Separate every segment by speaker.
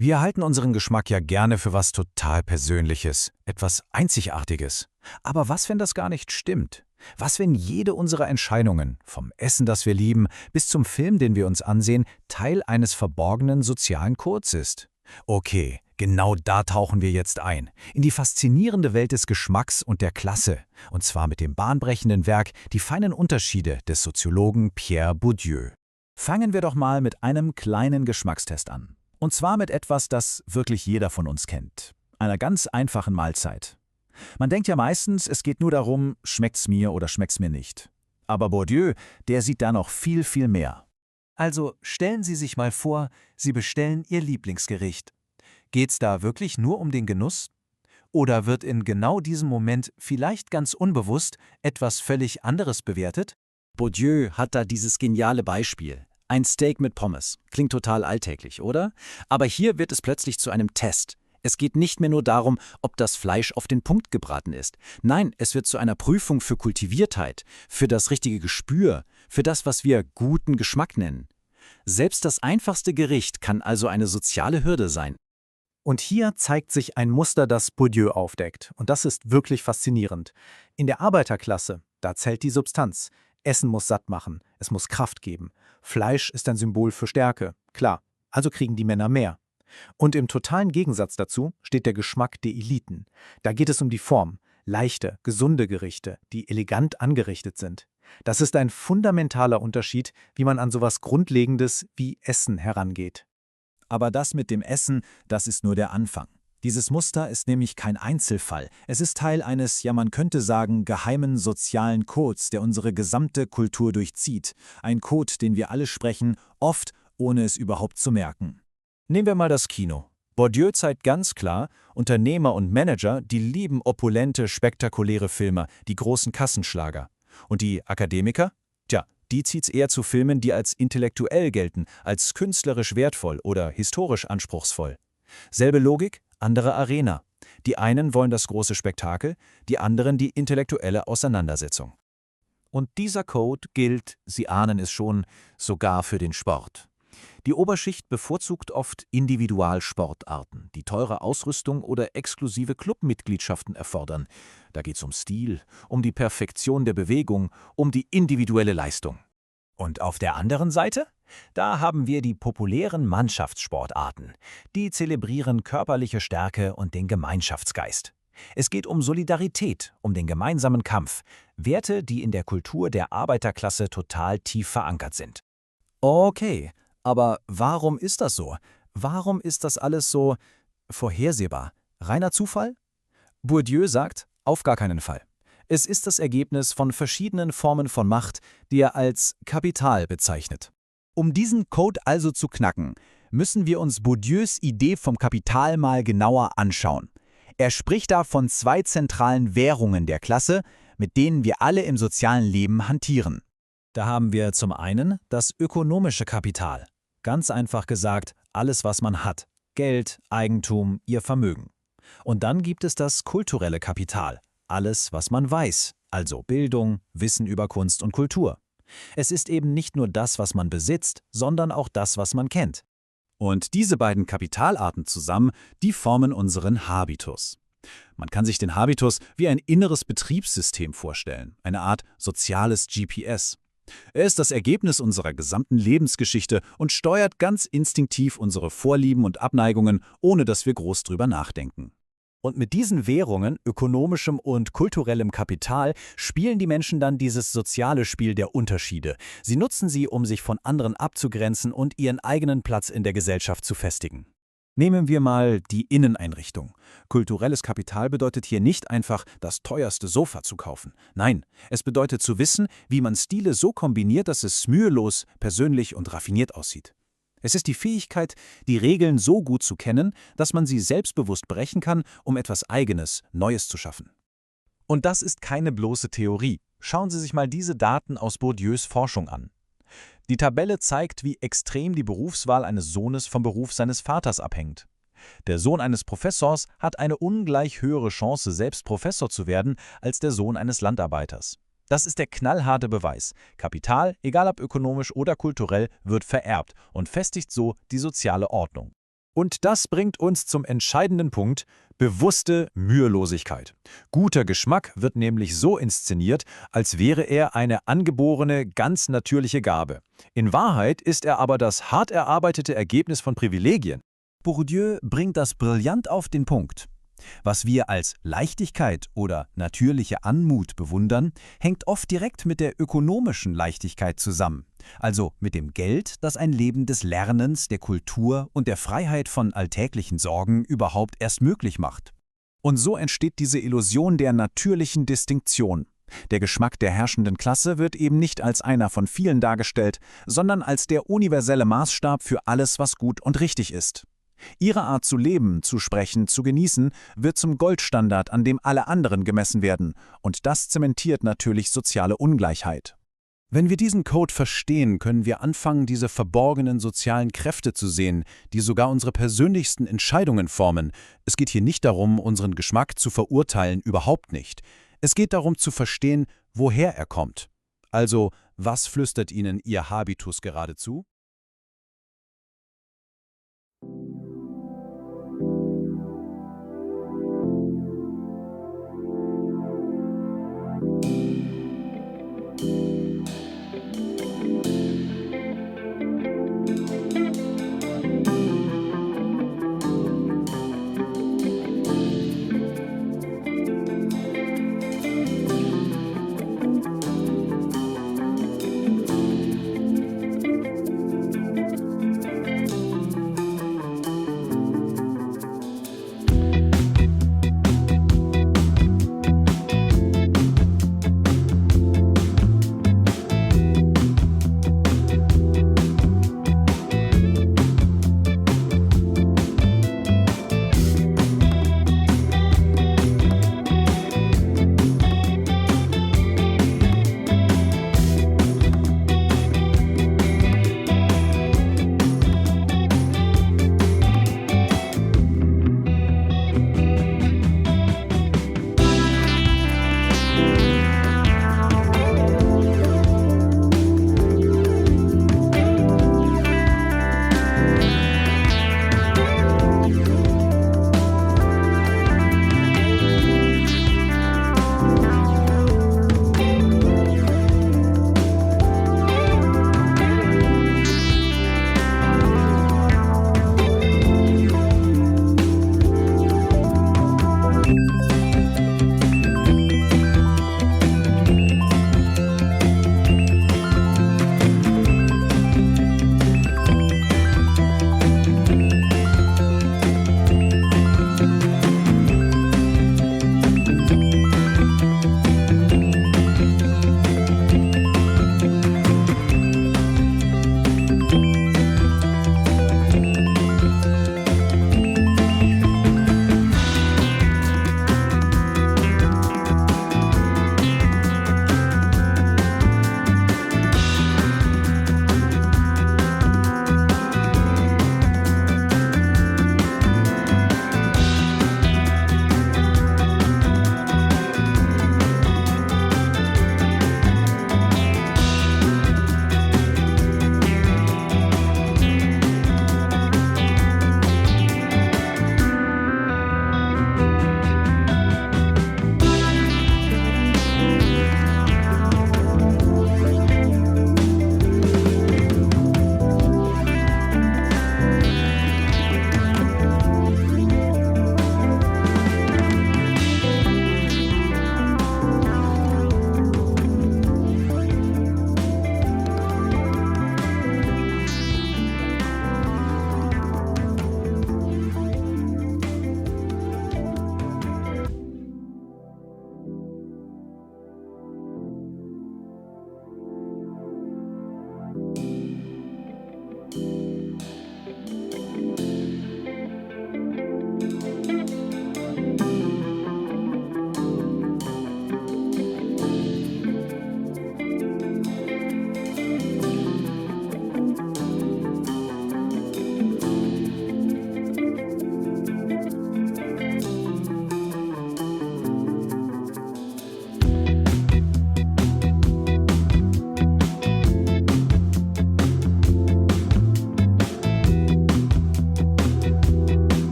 Speaker 1: Wir halten unseren Geschmack ja gerne für was total Persönliches, etwas Einzigartiges. Aber was, wenn das gar nicht stimmt? Was, wenn jede unserer Entscheidungen, vom Essen, das wir lieben, bis zum Film, den wir uns ansehen, Teil eines verborgenen sozialen Codes ist? Okay, genau da tauchen wir jetzt ein, in die faszinierende Welt des Geschmacks und der Klasse, und zwar mit dem bahnbrechenden Werk Die feinen Unterschiede des Soziologen Pierre Bourdieu. Fangen wir doch mal mit einem kleinen Geschmackstest an. Und zwar mit etwas, das wirklich jeder von uns kennt. Einer ganz einfachen Mahlzeit. Man denkt ja meistens, es geht nur darum, schmeckt's mir oder schmeckt's mir nicht. Aber Bourdieu, der sieht da noch viel, viel mehr.
Speaker 2: Also stellen Sie sich mal vor, Sie bestellen Ihr Lieblingsgericht. Geht's da wirklich nur um den Genuss? Oder wird in genau diesem Moment vielleicht ganz unbewusst etwas völlig anderes bewertet?
Speaker 1: Bourdieu hat da dieses geniale Beispiel. Ein Steak mit Pommes. Klingt total alltäglich, oder? Aber hier wird es plötzlich zu einem Test. Es geht nicht mehr nur darum, ob das Fleisch auf den Punkt gebraten ist. Nein, es wird zu einer Prüfung für Kultiviertheit, für das richtige Gespür, für das, was wir guten Geschmack nennen. Selbst das einfachste Gericht kann also eine soziale Hürde sein.
Speaker 3: Und hier zeigt sich ein Muster, das Bourdieu aufdeckt. Und das ist wirklich faszinierend. In der Arbeiterklasse, da zählt die Substanz. Essen muss satt machen, es muss Kraft geben. Fleisch ist ein Symbol für Stärke, klar, also kriegen die Männer mehr. Und im totalen Gegensatz dazu steht der Geschmack der Eliten. Da geht es um die Form, leichte, gesunde Gerichte, die elegant angerichtet sind. Das ist ein fundamentaler Unterschied, wie man an sowas Grundlegendes wie Essen herangeht.
Speaker 1: Aber das mit dem Essen, das ist nur der Anfang. Dieses Muster ist nämlich kein Einzelfall. Es ist Teil eines, ja man könnte sagen, geheimen sozialen Codes, der unsere gesamte Kultur durchzieht. Ein Code, den wir alle sprechen, oft ohne es überhaupt zu merken. Nehmen wir mal das Kino. Bourdieu zeigt ganz klar, Unternehmer und Manager, die lieben opulente, spektakuläre Filme, die großen Kassenschlager. Und die Akademiker? Tja, die zieht's eher zu Filmen, die als intellektuell gelten, als künstlerisch wertvoll oder historisch anspruchsvoll. Selbe Logik, andere Arena. Die einen wollen das große Spektakel, die anderen die intellektuelle Auseinandersetzung. Und dieser Code gilt, Sie ahnen es schon, sogar für den Sport. Die Oberschicht bevorzugt oft Individualsportarten, die teure Ausrüstung oder exklusive Clubmitgliedschaften erfordern. Da geht's um Stil, um die Perfektion der Bewegung, um die individuelle Leistung. Und auf der anderen Seite? Da haben wir die populären Mannschaftssportarten. Die zelebrieren körperliche Stärke und den Gemeinschaftsgeist. Es geht um Solidarität, um den gemeinsamen Kampf. Werte, die in der Kultur der Arbeiterklasse total tief verankert sind. Okay, aber warum ist das so? Warum ist das alles so vorhersehbar? Reiner Zufall? Bourdieu sagt, auf gar keinen Fall. Es ist das Ergebnis von verschiedenen Formen von Macht, die er als Kapital bezeichnet. Um diesen Code also zu knacken, müssen wir uns Bourdieus Idee vom Kapital mal genauer anschauen. Er spricht da von zwei zentralen Währungen der Klasse, mit denen wir alle im sozialen Leben hantieren. Da haben wir zum einen das ökonomische Kapital. Ganz einfach gesagt, alles, was man hat. Geld, Eigentum, ihr Vermögen. Und dann gibt es das kulturelle Kapital. Alles, was man weiß, also Bildung, Wissen über Kunst und Kultur. Es ist eben nicht nur das, was man besitzt, sondern auch das, was man kennt. Und diese beiden Kapitalarten zusammen, die formen unseren Habitus. Man kann sich den Habitus wie ein inneres Betriebssystem vorstellen, eine Art soziales GPS. Er ist das Ergebnis unserer gesamten Lebensgeschichte und steuert ganz instinktiv unsere Vorlieben und Abneigungen, ohne dass wir groß drüber nachdenken. Und mit diesen Währungen, ökonomischem und kulturellem Kapital, spielen die Menschen dann dieses soziale Spiel der Unterschiede. Sie nutzen sie, um sich von anderen abzugrenzen und ihren eigenen Platz in der Gesellschaft zu festigen. Nehmen wir mal die Inneneinrichtung. Kulturelles Kapital bedeutet hier nicht einfach, das teuerste Sofa zu kaufen. Nein, es bedeutet zu wissen, wie man Stile so kombiniert, dass es mühelos, persönlich und raffiniert aussieht. Es ist die Fähigkeit, die Regeln so gut zu kennen, dass man sie selbstbewusst brechen kann, um etwas Eigenes, Neues zu schaffen. Und das ist keine bloße Theorie. Schauen Sie sich mal diese Daten aus Bourdieus Forschung an. Die Tabelle zeigt, wie extrem die Berufswahl eines Sohnes vom Beruf seines Vaters abhängt. Der Sohn eines Professors hat eine ungleich höhere Chance, selbst Professor zu werden, als der Sohn eines Landarbeiters. Das ist der knallharte Beweis. Kapital, egal ob ökonomisch oder kulturell, wird vererbt und festigt so die soziale Ordnung.
Speaker 4: Und das bringt uns zum entscheidenden Punkt: bewusste Mühelosigkeit. Guter Geschmack wird nämlich so inszeniert, als wäre er eine angeborene, ganz natürliche Gabe. In Wahrheit ist er aber das hart erarbeitete Ergebnis von Privilegien.
Speaker 2: Bourdieu bringt das brillant auf den Punkt. Was wir als Leichtigkeit oder natürliche Anmut bewundern, hängt oft direkt mit der ökonomischen Leichtigkeit zusammen, also mit dem Geld, das ein Leben des Lernens, der Kultur und der Freiheit von alltäglichen Sorgen überhaupt erst möglich macht.
Speaker 1: Und so entsteht diese Illusion der natürlichen Distinktion. Der Geschmack der herrschenden Klasse wird eben nicht als einer von vielen dargestellt, sondern als der universelle Maßstab für alles, was gut und richtig ist. Ihre Art zu leben, zu sprechen, zu genießen, wird zum Goldstandard, an dem alle anderen gemessen werden, und das zementiert natürlich soziale Ungleichheit.
Speaker 4: Wenn wir diesen Code verstehen, können wir anfangen, diese verborgenen sozialen Kräfte zu sehen, die sogar unsere persönlichsten Entscheidungen formen. Es geht hier nicht darum, unseren Geschmack zu verurteilen, überhaupt nicht. Es geht darum zu verstehen, woher er kommt. Also, was flüstert Ihnen Ihr Habitus gerade zu?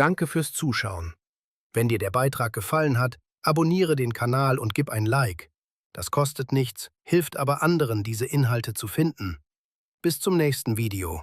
Speaker 5: Danke fürs Zuschauen. Wenn dir der Beitrag gefallen hat, abonniere den Kanal und gib ein Like. Das kostet nichts, hilft aber anderen, diese Inhalte zu finden. Bis zum nächsten Video.